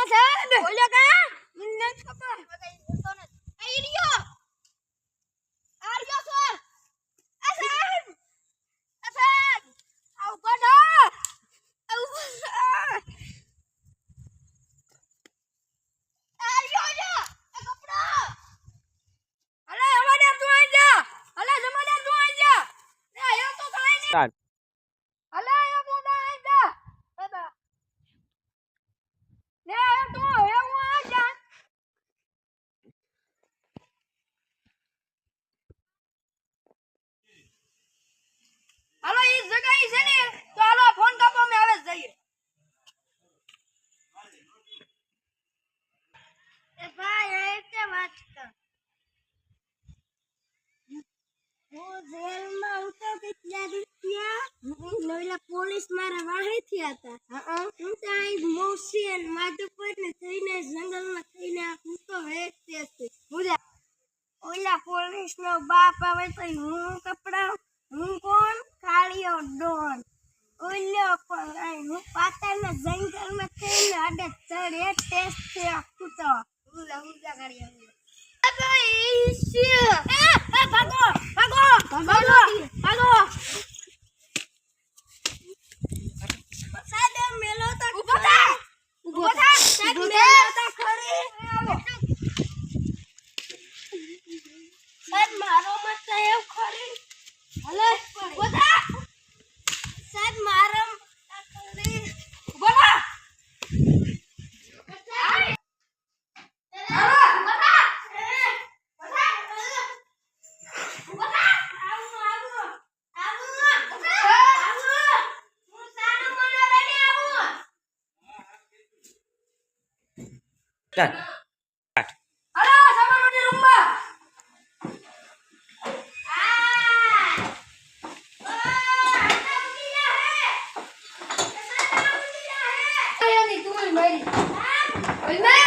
સાહેબ બોલ્યો કા મને ખબર તો ને આઈ રહ્યો સર આ સાહેબ આવ ગડો Start. હાલો ઈ જગ્યા ઈ છે ને તો હાલો ફોન કાપો મે આવે જઈએ એ ભાઈ એ કે વાત કર હું જેલમાં ઉતો કેટલા રૂપિયા નોલા પોલીસ મારા વાહે થયા હતા હું તો આઈ મોસી અને માધુપુર ને થઈને જંગલમાં થઈને ઉતો હેતે છે મુજા ઓલા પોલીસ નો બાપ આવે તો હું કપડા હું કોણ કાળિયો ડોન ઓલ્યો પણ આઈ હું પાતાના જંગલમાં થઈને આડે ચડે ટેસ્ટ છે કૂતો ઉલા કાળિયો ભાગો સાદે મેલો તો ઉભો થા સાદ મેલો તો ખરી સાદ મારો મત એવ ખરી હલે ઉભો થા સાદ મારો ખરી ઉભો થા Start. Halo, sama lu di rumah. Ayo nih, tunggu Mbak.